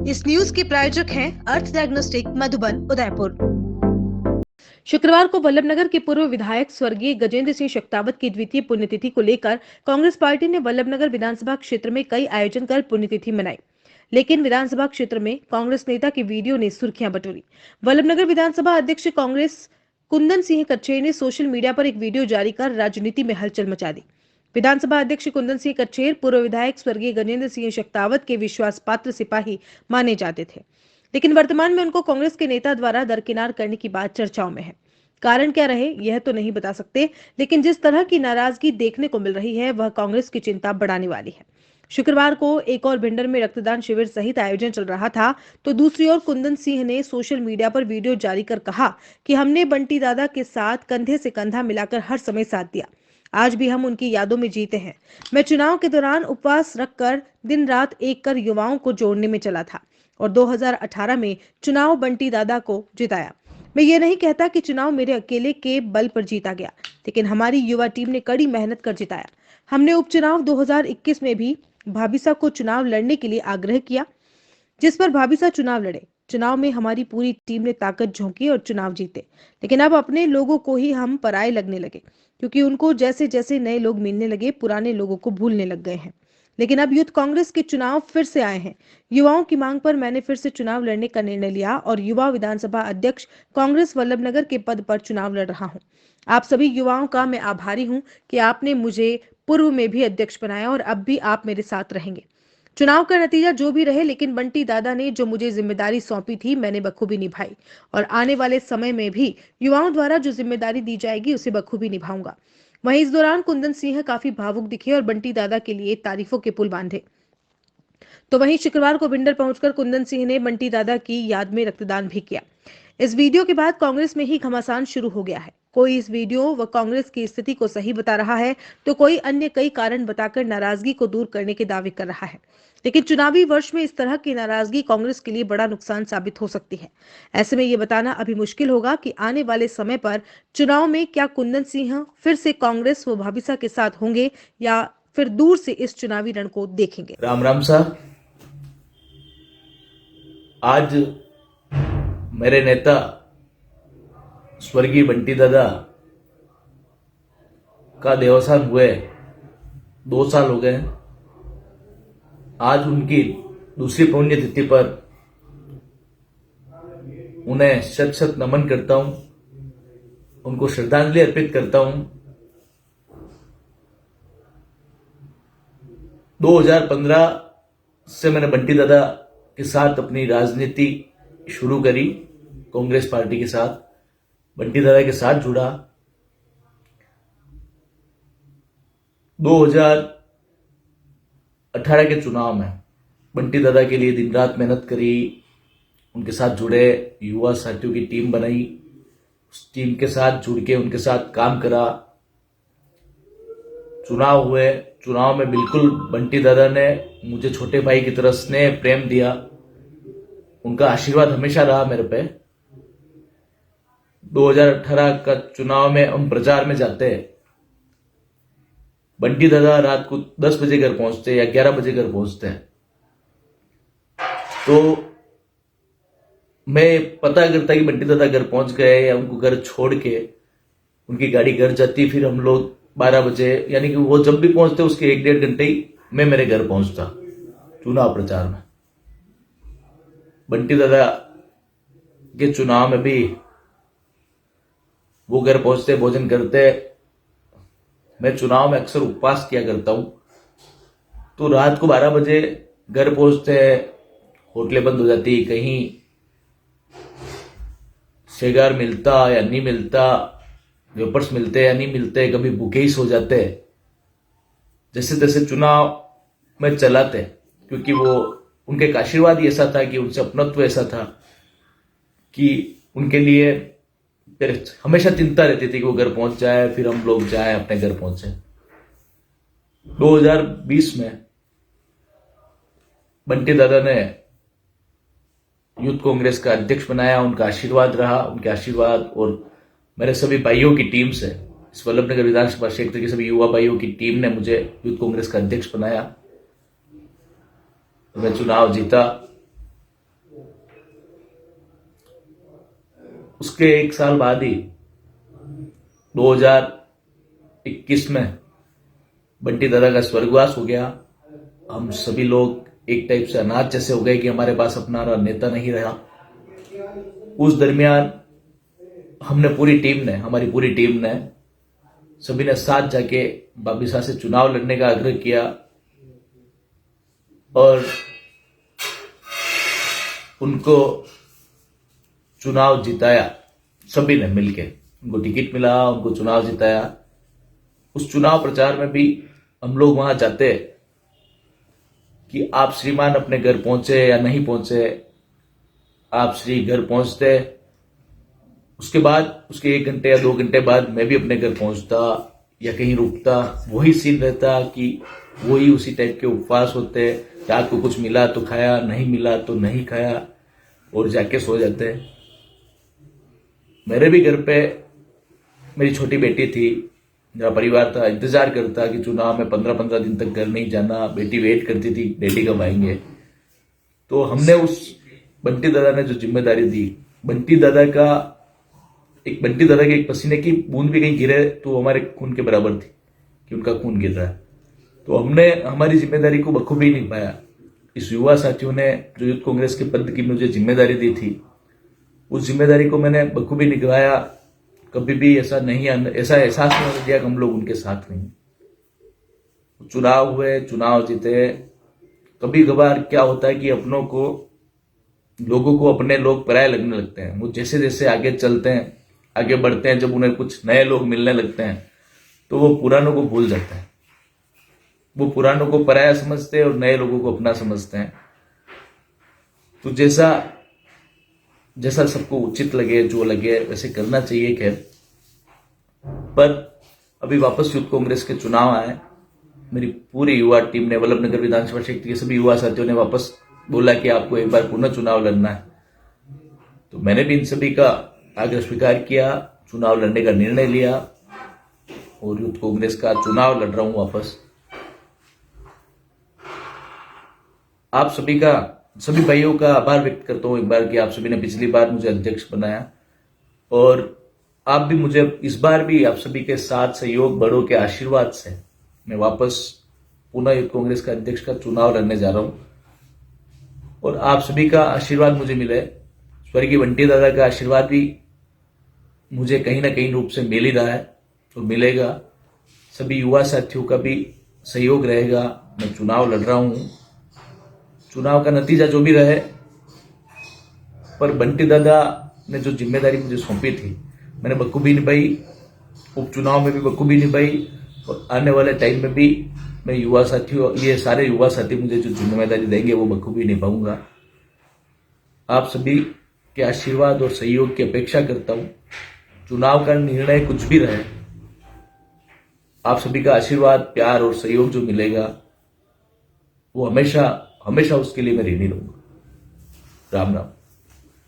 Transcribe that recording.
इस न्यूज के प्रायोजक हैं अर्थ डायग्नोस्टिक मधुबन उदयपुर। शुक्रवार को वल्लभनगर के पूर्व विधायक स्वर्गीय गजेंद्र सिंह शक्तावत की द्वितीय पुण्यतिथि को लेकर कांग्रेस पार्टी ने वल्लभनगर विधानसभा क्षेत्र में कई आयोजन कर पुण्यतिथि मनाई। लेकिन विधानसभा क्षेत्र में कांग्रेस नेता की वीडियो ने सुर्खियां बटोरी। वल्लभनगर विधानसभा अध्यक्ष कांग्रेस कुंदन सिंह कच्छेर ने सोशल मीडिया पर एक वीडियो जारी कर राजनीति में हलचल मचा दी। विधानसभा अध्यक्ष कुंदन सिंह कच्छेर पूर्व विधायक स्वर्गीय गजेंद्र सिंह शक्तावत के विश्वास पात्र सिपाही माने जाते थे, लेकिन वर्तमान में उनको कांग्रेस के नेता द्वारा दरकिनार करने की बात चर्चाओं में है। कारण क्या रहे यह तो नहीं बता सकते, लेकिन जिस तरह की नाराजगी देखने को मिल रही है वह कांग्रेस की चिंता बढ़ाने वाली है। शुक्रवार को एक और भिंडर में रक्तदान शिविर सहित आयोजन चल रहा था, तो दूसरी ओर कुंदन सिंह ने सोशल मीडिया पर वीडियो जारी कर कहा कि हमने बंटी दादा के साथ कंधे से कंधा मिलाकर हर समय साथ दिया। आज भी हम उनकी यादों में जीते हैं। मैं चुनाव के दौरान उपवास रखकर दिन रात एक कर युवाओं को जोड़ने में चला था और 2018 में चुनाव बंटी दादा को जिताया। मैं ये नहीं कहता कि चुनाव मेरे अकेले के बल पर जीता गया, लेकिन हमारी युवा टीम ने कड़ी मेहनत कर जिताया। हमने उपचुनाव 2021 में भी भाबिसा को चुनाव लड़ने के लिए आग्रह किया, जिस पर भाबिसा चुनाव लड़े। चुनाव में हमारी पूरी टीम ने ताकत झोंकी और चुनाव जीते। लेकिन अब अपने लोगों को ही हम पराये लगने लगे, क्योंकि उनको जैसे जैसे नए लोग मिलने लगे पुराने लोगों को भूलने लग गए हैं। लेकिन अब यूथ कांग्रेस के चुनाव फिर से आए हैं। युवाओं की मांग पर मैंने फिर से चुनाव लड़ने का निर्णय लिया और युवा विधानसभा अध्यक्ष कांग्रेस वल्लभनगर के पद पर चुनाव लड़ रहा हूं। आप सभी युवाओं का मैं आभारी हूं कि आपने मुझे पूर्व में भी अध्यक्ष बनाया और अब भी आप मेरे साथ रहेंगे। चुनाव का नतीजा जो भी रहे, लेकिन बंटी दादा ने जो मुझे जिम्मेदारी सौंपी थी मैंने बखूबी निभाई और आने वाले समय में भी युवाओं द्वारा जो जिम्मेदारी दी जाएगी उसे बखूबी निभाऊंगा। वहीं इस दौरान कुंदन सिंह काफी भावुक दिखे और बंटी दादा के लिए तारीफों के पुल बांधे। तो वहीं शुक्रवार को भिंडर पहुंचकर कुंदन सिंह ने बंटी दादा की याद में रक्तदान भी किया। इस वीडियो के बाद कांग्रेस में ही घमासान शुरू हो गया है। कोई इस वीडियो व कांग्रेस की स्थिति को सही बता रहा है, तो कोई अन्य कई कारण बताकर नाराजगी को दूर करने के दावे कर रहा है। लेकिन चुनावी वर्ष में इस तरह की नाराजगी कांग्रेस के लिए बड़ा नुकसान साबित हो सकती है। ऐसे में ये बताना अभी मुश्किल होगा कि आने वाले समय पर चुनाव में क्या कुंदन सिंह फिर से कांग्रेस व भाबिसा के साथ होंगे या फिर दूर से इस चुनावी रण को देखेंगे। राम राम साहब, आज मेरे नेता स्वर्गीय बंटी दादा का देवसान हुए 2 साल हो गए हैं। आज उनकी दूसरी पुण्यतिथि पर उन्हें शत शत नमन करता हूं, उनको श्रद्धांजलि अर्पित करता हूं। 2015 से मैंने बंटी दादा के साथ अपनी राजनीति शुरू करी। कांग्रेस पार्टी के साथ बंटी दादा के साथ जुड़ा। 2018 के चुनाव में बंटी दादा के लिए दिन रात मेहनत करी, उनके साथ जुड़े, युवा साथियों की टीम बनाई, उस टीम के साथ जुड़ के उनके साथ काम करा। चुनाव हुए, चुनाव में बिल्कुल बंटी दादा ने मुझे छोटे भाई की तरह स्नेह प्रेम दिया। उनका आशीर्वाद हमेशा रहा मेरे पे। 2018 का चुनाव में हम प्रचार में जाते हैं, बंटी दादा रात को 10 बजे घर पहुंचते या 11 बजे घर पहुंचते हैं। तो मैं पता करता कि बंटी दादा घर पहुंच गए या उनको घर छोड़ के उनकी गाड़ी घर जाती, फिर हम लोग 12 बजे, यानी कि वो जब भी पहुंचते उसके 1-1.5 घंटे ही मैं मेरे घर पहुंचता चुनाव प्रचार में। बंटी दादा के चुनाव में भी वो घर पहुंचते, भोजन करते। मैं चुनाव में अक्सर उपवास किया करता हूं, तो रात को 12 बजे घर पहुंचते, होटलें बंद हो जाती, कहीं शेगार मिलता या नहीं मिलता, वेपर्स मिलते या नहीं मिलते, कभी भूखे ही सो जाते। जैसे तैसे चुनाव में चलाते, क्योंकि वो उनके एक आशीर्वाद ही ऐसा था कि उनसे अपनत्व ऐसा था कि उनके लिए फिर हमेशा चिंता रहती थी कि वो घर पहुंच जाए, फिर हम लोग जाए अपने घर पहुंचे। 2020 में बंटी दादा ने यूथ कांग्रेस का अध्यक्ष बनाया, उनका आशीर्वाद रहा। उनके आशीर्वाद और मेरे सभी भाइयों की टीम से, इस वल्लभनगर विधानसभा क्षेत्र के सभी युवा भाइयों की टीम ने मुझे यूथ कांग्रेस का अध्यक्ष बनाया। तो मैं चुनाव जीता उसके एक साल बाद ही 2021 में बंटी दादा का स्वर्गवास हो गया। हम सभी लोग एक टाइप से अनाथ जैसे हो गए कि हमारे पास अपना नेता नहीं रहा। उस दरमियान हमारी पूरी टीम ने सभी ने साथ जाके बाबी शाह से चुनाव लड़ने का आग्रह किया और उनको चुनाव जिताया। सभी ने मिलके उनको टिकट मिला, उनको चुनाव जिताया। उस चुनाव प्रचार में भी हम लोग वहां जाते कि आप श्रीमान अपने घर पहुंचे या नहीं पहुंचे, आप श्री घर पहुंचते, उसके बाद उसके 1 घंटे या 2 घंटे बाद मैं भी अपने घर पहुंचता या कहीं रुकता। वही सीन रहता कि वही उसी टाइप के उपवास होते। रात को कुछ मिला तो खाया, नहीं मिला तो नहीं खाया और जाके सो जाते। मेरे भी घर पे मेरी छोटी बेटी थी, मेरा परिवार था, इंतजार करता कि चुनाव में 15-15 दिन तक घर नहीं जाना। बेटी वेट करती थी डैडी कब आएंगे। तो हमने उस बंटी दादा ने जो जिम्मेदारी दी, बंटी दादा के एक पसीने की बूंद भी कहीं गिरे तो हमारे खून के बराबर थी कि उनका खून गिर रहा है। तो हमने हमारी जिम्मेदारी को बखूबी निभाया। इस युवा साथियों ने जो यूथ कांग्रेस के पद की मुझे जिम्मेदारी दी थी, उस जिम्मेदारी को मैंने बखूबी निभाया। कभी भी ऐसा एहसास नहीं होने दिया कि हम लोग उनके साथ नहीं। चुनाव हुए, चुनाव जीते। कभी कभार क्या होता है कि लोगों को अपने लोग पराये लगने लगते हैं। वो जैसे जैसे आगे चलते हैं, आगे बढ़ते हैं, जब उन्हें कुछ नए लोग मिलने लगते हैं तो वो पुरानों को भूल जाते हैं। वो पुरानों को पराया समझते हैं और नए लोगों को अपना समझते हैं। तो जैसा सबको उचित लगे, जो लगे वैसे करना चाहिए। खैर, पर अभी वापस यूथ कांग्रेस के चुनाव आए। मेरी पूरी युवा टीम ने, वल्लभनगर विधानसभा क्षेत्र के सभी युवा साथियों ने वापस बोला कि आपको एक बार पुनः चुनाव लड़ना है। तो मैंने भी इन सभी का आग्रह स्वीकार किया, चुनाव लड़ने का निर्णय लिया और यूथ कांग्रेस का चुनाव लड़ रहा हूं वापस। आप सभी भाइयों का आभार व्यक्त करता हूं एक बार कि आप सभी ने पिछली बार मुझे अध्यक्ष बनाया और आप भी मुझे इस बार भी आप सभी के साथ सहयोग, बड़ों के आशीर्वाद से मैं वापस पुनः यूथ कांग्रेस का अध्यक्ष का चुनाव लड़ने जा रहा हूं। और आप सभी का आशीर्वाद मुझे मिले, स्वर्गीय बंटी दादा का आशीर्वाद भी मुझे कहीं ना कहीं रूप से मिल ही रहा है और मिलेगा। सभी युवा साथियों का भी सहयोग रहेगा। मैं चुनाव लड़ रहा हूं। चुनाव का नतीजा जो भी रहे, पर बंटी दादा ने जो जिम्मेदारी मुझे सौंपी थी मैंने बखूबी निभाई। उपचुनाव में भी बखूबी निभाई और आने वाले टाइम में भी मैं ये सारे युवा साथी मुझे जो जिम्मेदारी देंगे वो बखूबी निभाऊंगा। आप सभी के आशीर्वाद और सहयोग की अपेक्षा करता हूं। चुनाव का निर्णय कुछ भी रहे, आप सभी का आशीर्वाद, प्यार और सहयोग जो मिलेगा वो हमेशा उसके लिए मैं ऋणी रहूंगा। राम राम।